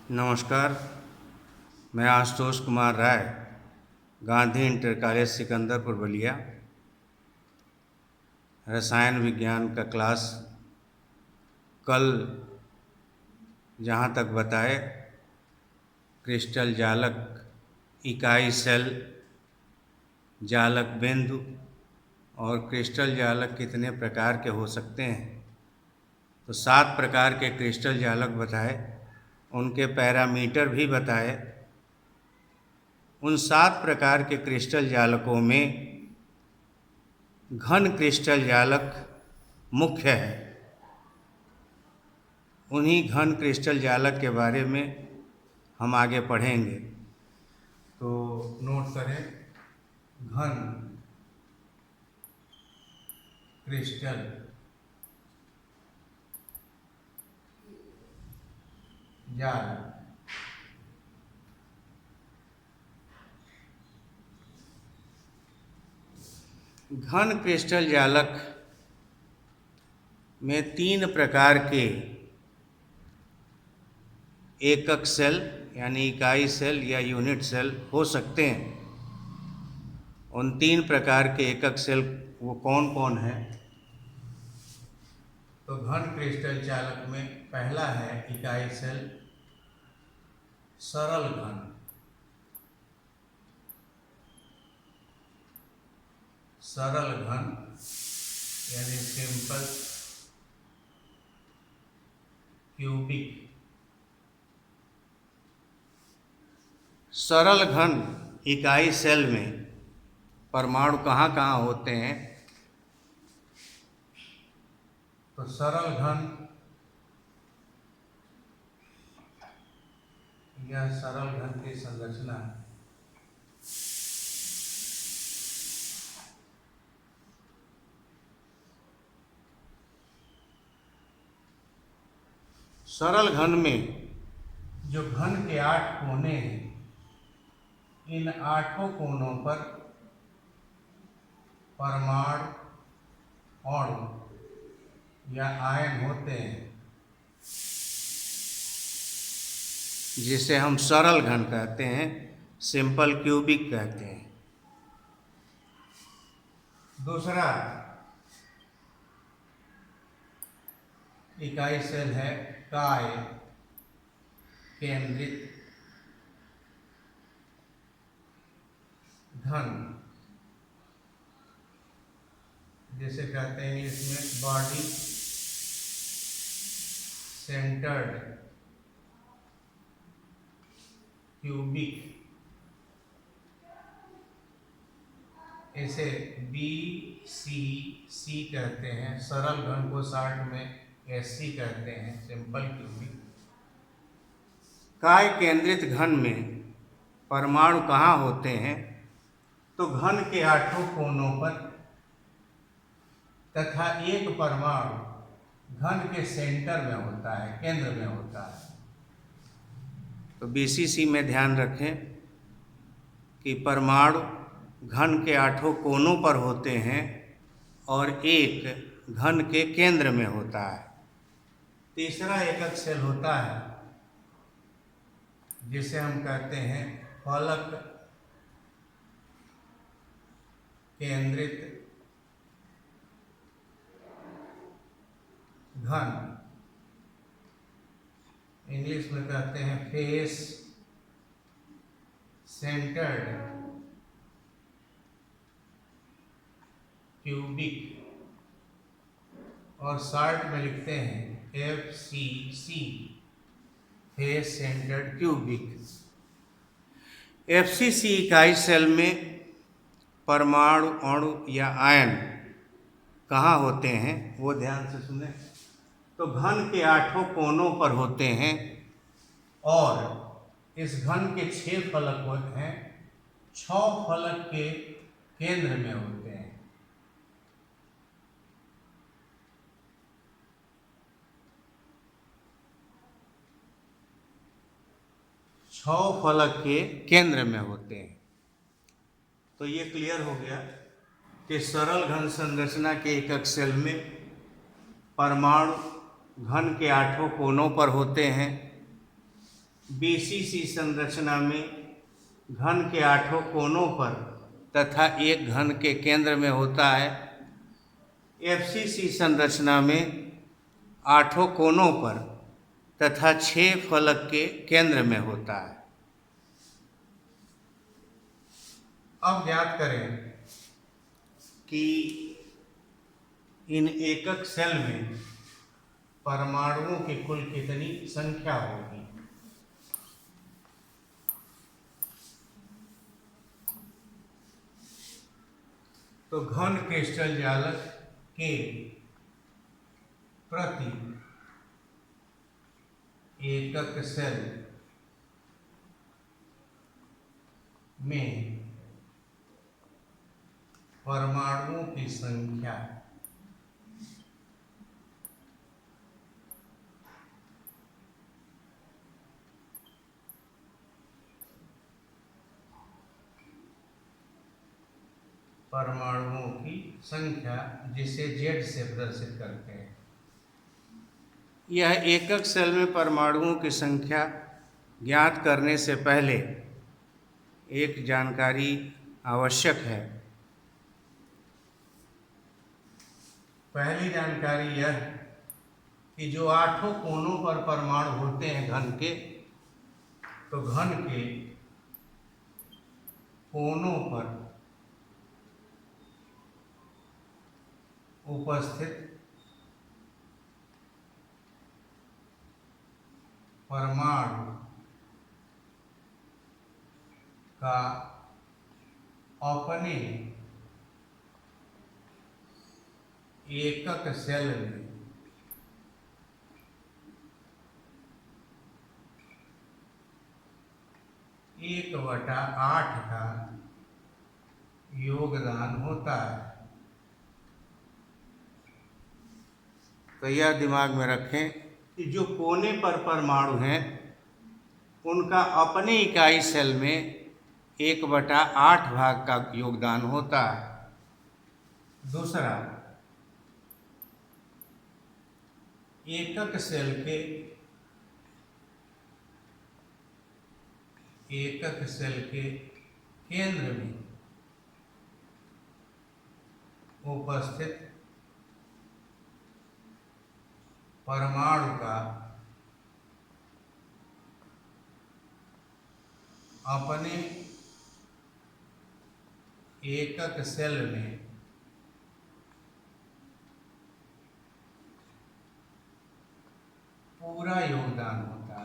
नमस्कार, मैं Ashutosh Kumar Rai, Gandhi inter college Sikandarpur Ballia, रसायन विज्ञान का क्लास कल जहाँ तक बताए क्रिस्टल जालक, इकाई सेल, जालक बिंदु और क्रिस्टल जालक कितने प्रकार के हो सकते हैं। तो 7 प्रकार के क्रिस्टल जालक बताए, उनके पैरामीटर भी बताए। उन 7 प्रकार के क्रिस्टल जालकों में घन क्रिस्टल जालक मुख्य है। उन्हीं घन क्रिस्टल जालक के बारे में हम आगे पढ़ेंगे। तो नोट करें, घन क्रिस्टल जालक। घन क्रिस्टल जालक में 3 प्रकार के एकक सेल यानी इकाई सेल या यूनिट सेल हो सकते हैं। उन 3 प्रकार के एकक सेल वो कौन कौन है? तो घन क्रिस्टल जालक में पहला है इकाई सेल सरल घन। सरल घन यानी सिंपल क्यूबिक। सरल घन इकाई सेल में परमाणु कहाँ कहाँ होते हैं? तो सरल घन यह सरल घन की संरचना है। सरल घन में जो घन के 8 कोने हैं, इन 8 कोनों पर परमाणु अणु या आयन होते हैं, जिसे हम सरल घन कहते हैं, सिंपल क्यूबिक कहते हैं। दूसरा इकाई सेल है काय केंद्रित घन, जिसे कहते हैं इसमें बॉडी सेंटर्ड क्यूबिक। इसे BCC कहते हैं। सरल घन को शॉर्ट में SC कहते हैं, सिंपल क्यूबिक। काय केंद्रित घन में परमाणु कहाँ होते हैं? तो घन के 8 कोनों पर तथा एक परमाणु घन के सेंटर में होता है, केंद्र में होता है। तो BCC में ध्यान रखें कि परमाणु घन के 8 कोनों पर होते हैं और एक घन के केंद्र में होता है। तीसरा एकक सेल होता है जिसे हम कहते हैं फलक केंद्रित घन। इंग्लिश में कहते हैं फेस सेंटर्ड क्यूबिक, और शॉर्ट में लिखते हैं FCC, face centred cubic. FCC इकाई सेल में परमाणु अणु या आयन कहाँ होते हैं वो ध्यान से सुने। तो घन के 8 कोनों पर होते हैं और इस घन के 6 फलक होते हैं। 6 फलक के केंद्र में होते हैं। छह फलक के केंद्र में होते हैं। तो ये क्लियर हो गया कि सरल घन संरचना के एकक सेल में परमाणु घन के 8 कोनों पर होते हैं बीसीसी संरचना में घन के 8 कोनों पर तथा एक घन के केंद्र में होता है। एफसीसी संरचना में 8 कोनों पर तथा 6 फलक के केंद्र में होता है। अब ज्ञात करें कि इन एकक सेल में परमाणुओं की कुल कितनी संख्या होगी। तो घन क्रिस्टल जालक के प्रति एकक सेल में परमाणुओं की संख्या जिसे Z से प्रदर्शित करते हैं। यह एकक सेल में परमाणुओं की संख्या ज्ञात करने से पहले एक जानकारी आवश्यक है। पहली जानकारी यह कि जो 8 कोनों पर परमाणु होते हैं घन के, तो घन के कोनों पर उपस्थित परमाणु का अपने एकक सेल में एक बटा 8 का योगदान होता है। तो यह दिमाग में रखें कि जो कोने पर परमाणु हैं उनका अपने इकाई सेल में 1/8 भाग का योगदान होता है। दूसरा, एकक सेल के केंद्र में उपस्थित परमाणु का अपने एकक सेल में पूरा योगदान होता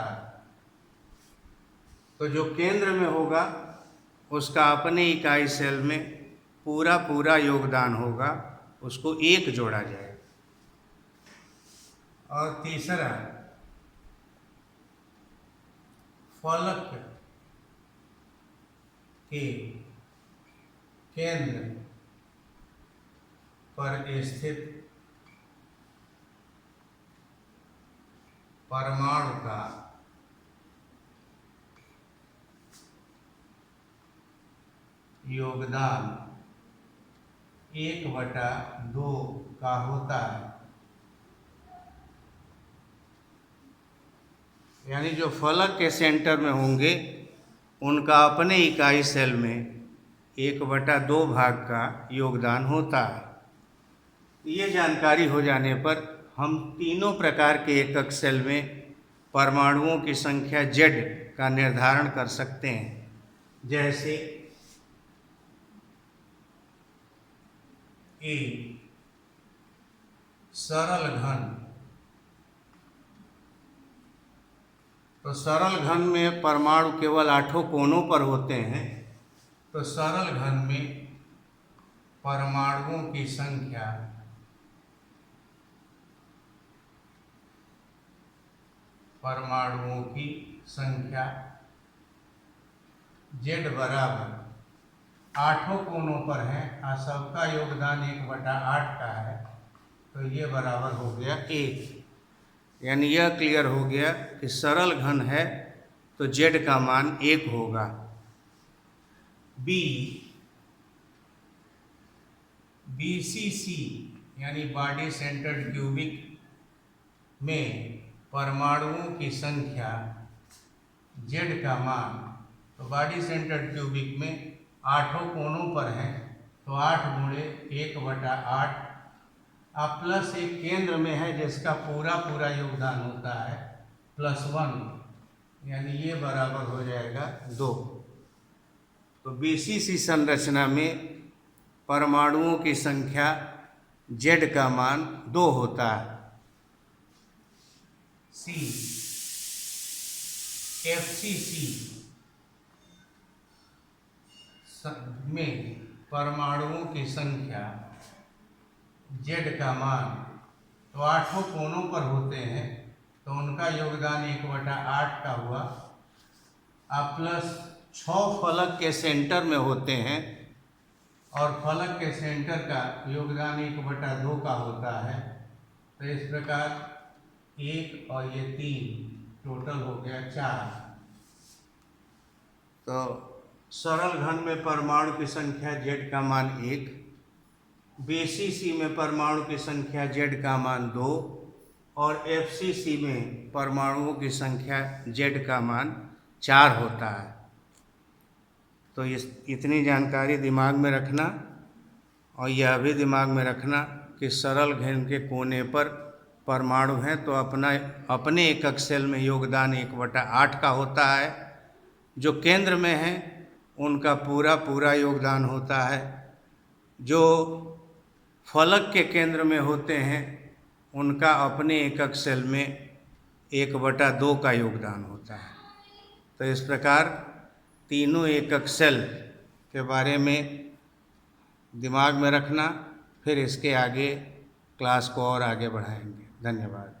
है। तो जो केंद्र में होगा उसका अपने इकाई सेल में पूरा योगदान होगा, उसको 1 जोड़ा जाएगा। और तीसरा, फलक के केंद्र पर स्थित परमाणु का योगदान 1/2 का होता है। यानी जो फलक के सेंटर में होंगे उनका अपने इकाई सेल में 1/2 भाग का योगदान होता है। ये जानकारी हो जाने पर हम तीनों प्रकार के एकक सेल में परमाणुओं की संख्या Z का निर्धारण कर सकते हैं। जैसे A सरल घन, तो सरल घन में परमाणु केवल 8 कोनों पर होते हैं। तो सरल घन में परमाणुओं की संख्या Z बराबर 8 कोनों पर है और सबका योगदान 1/8 का है, तो ये बराबर हो गया 1। यानी यह क्लियर हो गया कि सरल घन है तो Z का मान 1 होगा। B BCC यानी बॉडी सेंटर्ड क्यूबिक में परमाणुओं की संख्या Z का मान, तो बॉडी सेंटर्ड क्यूबिक में 8 कोनों पर है, तो 8 गुणे 1/8 अब प्लस एक केंद्र में है जिसका पूरा योगदान होता है +1, यानी ये बराबर हो जाएगा 2। तो BCC संरचना में परमाणुओं की संख्या Z का मान 2 होता है। FCC में परमाणुओं की संख्या Z का मान, तो 8 कोनों पर होते हैं, तो उनका योगदान 1/8 का हुआ। अब प्लस 6 फलक के सेंटर में होते हैं और फलक के सेंटर का योगदान 1/2 का होता है, तो इस प्रकार 1 और ये 3 टोटल हो गया 4। तो सरल घन में परमाणु की संख्या Z का मान 1, BCC में परमाणु की संख्या Z का मान 2 और FCC में परमाणुओं की संख्या Z का मान 4 होता है। तो इतनी जानकारी दिमाग में रखना, और यह भी दिमाग में रखना कि सरल घन के कोने पर परमाणु हैं तो अपने एकक सेल में योगदान 1/8 का होता है। जो केंद्र में हैं उनका पूरा योगदान होता है। जो फलक के केंद्र में होते हैं उनका अपने एकक सेल में 1/2 का योगदान होता है। तो इस प्रकार तीनों एकक सेल के बारे में दिमाग में रखना, फिर इसके आगे क्लास को और आगे बढ़ाएंगे। धन्यवाद।